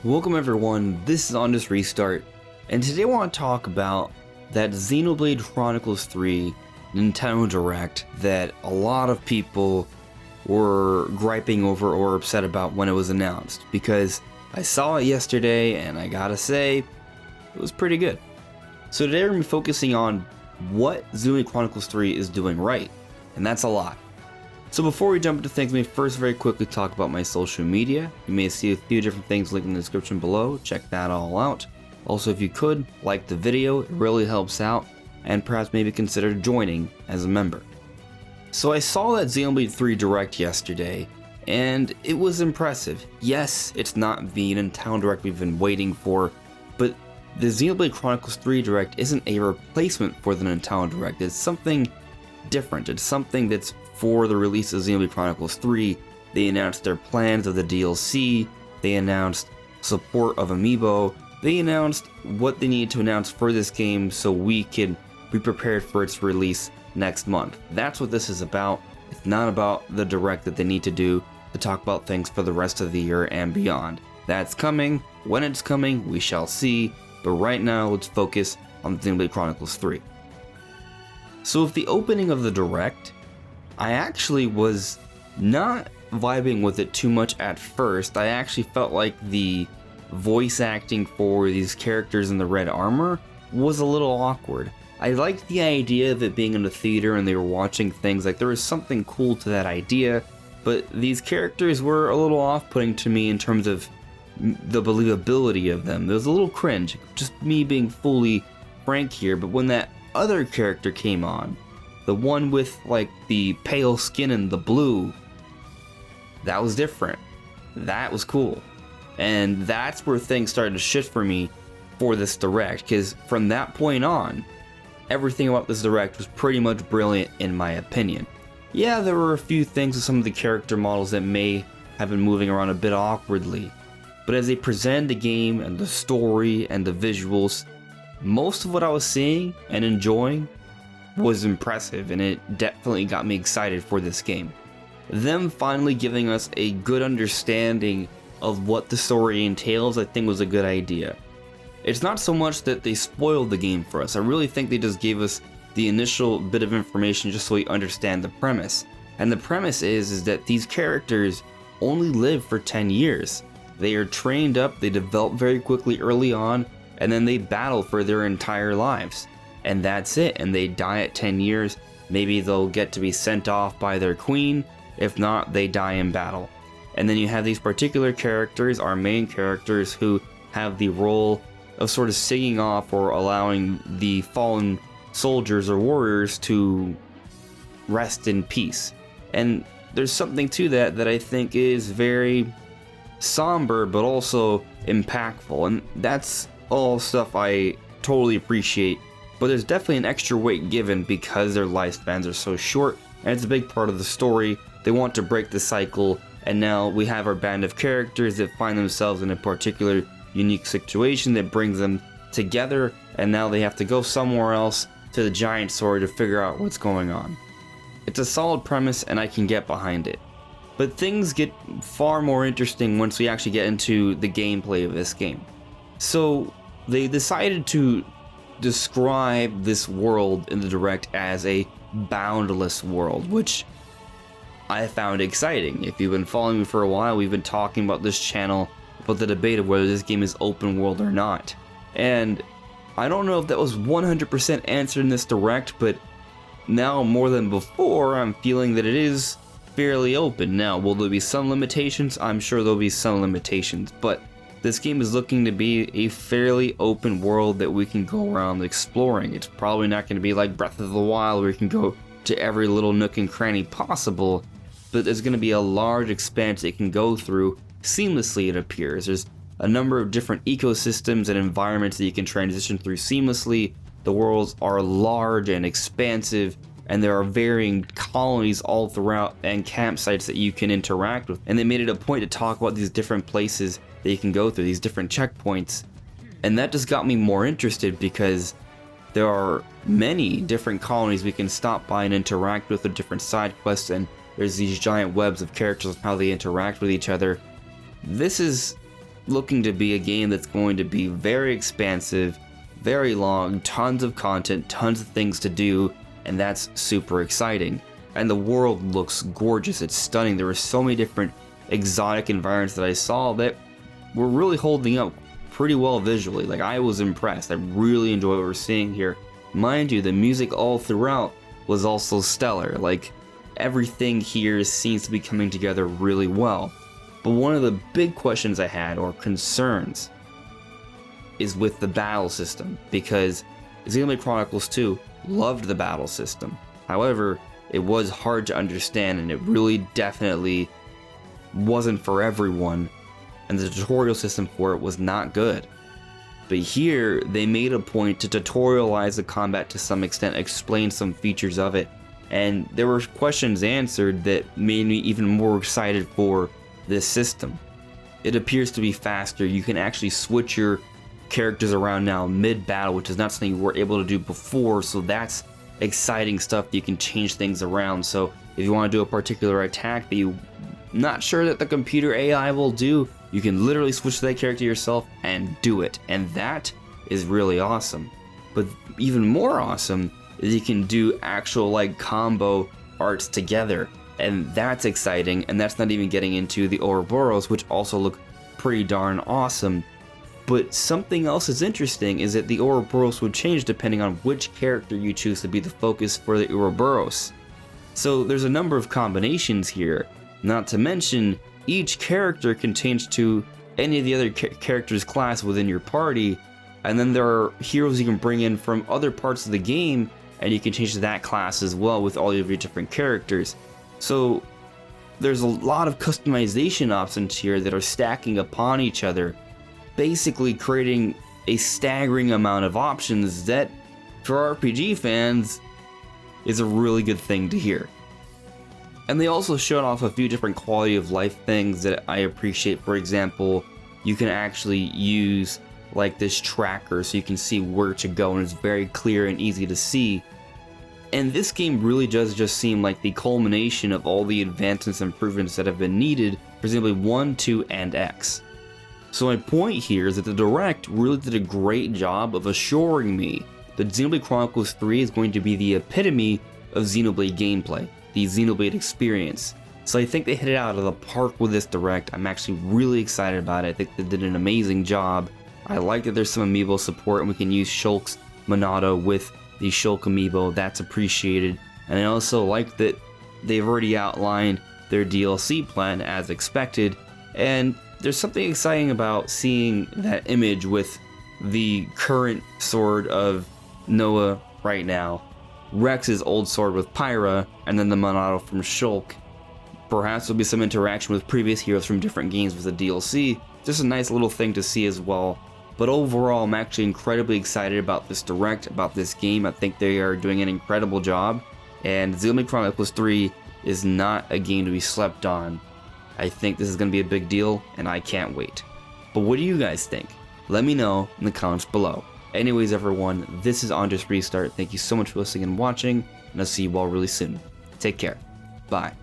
Welcome everyone, this is On This Restart, and today I want to talk about that Xenoblade Chronicles 3 Nintendo Direct that a lot of people were griping over or upset about when it was announced, because I saw it yesterday and I gotta say, it was pretty good. So today we're going to be focusing on what Xenoblade Chronicles 3 is doing right, and that's a lot. So before we jump into things, let me first very quickly talk about my social media. You may see a few different things linked in the description below, check that all out. Also, if you could, like the video, it really helps out, and perhaps maybe consider joining as a member. So I saw that Xenoblade 3 Direct yesterday, and it was impressive. Yes, it's not the Nintendo Direct we've been waiting for, but the Xenoblade Chronicles 3 Direct isn't a replacement for the Nintendo Direct. It's something different. It's something that's for the release of Xenoblade Chronicles 3. They announced their plans of the DLC, they announced support of Amiibo, they announced what they needed to announce for this game so we could be prepared for its release next month. That's what this is about. It's not about the Direct that they need to do to talk about things for the rest of the year and beyond. That's coming. When it's coming, we shall see. But right now, let's focus on Xenoblade Chronicles 3. So with the opening of the Direct, I actually was not vibing with it too much at first. I actually felt like the voice acting for these characters in the red armor was a little awkward. I liked the idea of it being in a theater and they were watching things, like there was something cool to that idea, but these characters were a little off-putting to me in terms of the believability of them. There was a little cringe, just me being fully frank here, but when that other character came on, the one with like the pale skin and the blue, that was different. That was cool. And that's where things started to shift for me for this Direct, because from that point on, everything about this Direct was pretty much brilliant in my opinion. Yeah, there were a few things with some of the character models that may have been moving around a bit awkwardly, but as they presented the game and the story and the visuals, most of what I was seeing and enjoying was impressive, and it definitely got me excited for this game. Them finally giving us a good understanding of what the story entails, I think was a good idea. It's not so much that they spoiled the game for us. I really think they just gave us the initial bit of information just so we understand the premise. And the premise is that these characters only live for 10 years. They are trained up, they develop very quickly early on, and then they battle for their entire lives. And that's it, and they die at 10 years. Maybe they'll get to be sent off by their queen. If not, they die in battle. And then you have these particular characters, our main characters, who have the role of sort of singing off or allowing the fallen soldiers or warriors to rest in peace. And there's something to that I think is very somber but also impactful, and that's all stuff I totally appreciate. But there's definitely an extra weight given because their lifespans are so short, and it's a big part of the story. They want to break the cycle, and now we have our band of characters that find themselves in a particular unique situation that brings them together, and now they have to go somewhere else to the giant sword to figure out what's going on. It's a solid premise, and I can get behind it. But things get far more interesting once we actually get into the gameplay of this game. So they decided to describe this world in the Direct as a boundless world, which I found exciting. If you've been following me for a while, we've been talking about this channel, about the debate of whether this game is open world or not. And I don't know if that was 100% answered in this Direct, but now more than before, I'm feeling that it is fairly open. Now, will there be some limitations? I'm sure there'll be some limitations, but this game is looking to be a fairly open world that we can go around exploring. It's probably not going to be like Breath of the Wild where you can go to every little nook and cranny possible, but there's going to be a large expanse that you can go through seamlessly, it appears. There's a number of different ecosystems and environments that you can transition through seamlessly. The worlds are large and expansive, and there are varying colonies all throughout and campsites that you can interact with. And they made it a point to talk about these different places that you can go through, these different checkpoints. And that just got me more interested because there are many different colonies we can stop by and interact with different side quests, and there's these giant webs of characters and how they interact with each other. This is looking to be a game that's going to be very expansive, very long, tons of content, tons of things to do, and that's super exciting. And the world looks gorgeous, it's stunning. There were so many different exotic environments that I saw that were really holding up pretty well visually. Like, I was impressed. I really enjoy what we're seeing here. Mind you, the music all throughout was also stellar. Like, everything here seems to be coming together really well. But one of the big questions I had, or concerns, is with the battle system, because Xenoblade Chronicles 2 loved the battle system. However, it was hard to understand, and it really definitely wasn't for everyone, and the tutorial system for it was not good. But here, they made a point to tutorialize the combat to some extent, explain some features of it, and there were questions answered that made me even more excited for this system. It appears to be faster. You can actually switch your characters around now mid-battle, which is not something you were able to do before, so that's exciting stuff. You can change things around. So if you want to do a particular attack that you're not sure that the computer AI will do, you can literally switch to that character yourself and do it, and that is really awesome. But even more awesome is you can do actual like combo arts together, and that's exciting. And that's not even getting into the Ouroboros, which also look pretty darn awesome. But something else is interesting is that the Ouroboros would change depending on which character you choose to be the focus for the Ouroboros. So there's a number of combinations here, not to mention each character can change to any of the other characters' class within your party, and then there are heroes you can bring in from other parts of the game, and you can change to that class as well with all of your different characters. So there's a lot of customization options here that are stacking upon each other, basically creating a staggering amount of options that, for RPG fans, is a really good thing to hear. And they also showed off a few different quality of life things that I appreciate. For example, you can actually use like this tracker so you can see where to go, and it's very clear and easy to see. And this game really does just seem like the culmination of all the advancements and improvements that have been needed for Xenoblade 1, 2, and X. So my point here is that the Direct really did a great job of assuring me that Xenoblade Chronicles 3 is going to be the epitome of Xenoblade gameplay, the Xenoblade experience. So I think they hit it out of the park with this Direct. I'm actually really excited about it. I think they did an amazing job. I like that there's some amiibo support and we can use Shulk's Monado with the Shulk amiibo. That's appreciated. And I also like that they've already outlined their DLC plan as expected. And there's something exciting about seeing that image with the current sword of Noah right now, Rex's old sword with Pyra, and then the Monado from Shulk. Perhaps there'll be some interaction with previous heroes from different games with the DLC. Just a nice little thing to see as well. But overall, I'm actually incredibly excited about this Direct, about this game. I think they are doing an incredible job. And Xenoblade Chronicles 3 is not a game to be slept on. I think this is going to be a big deal, and I can't wait. But what do you guys think? Let me know in the comments below. Anyways, everyone, this is On Just Restart. Thank you so much for listening and watching, and I'll see you all really soon. Take care. Bye.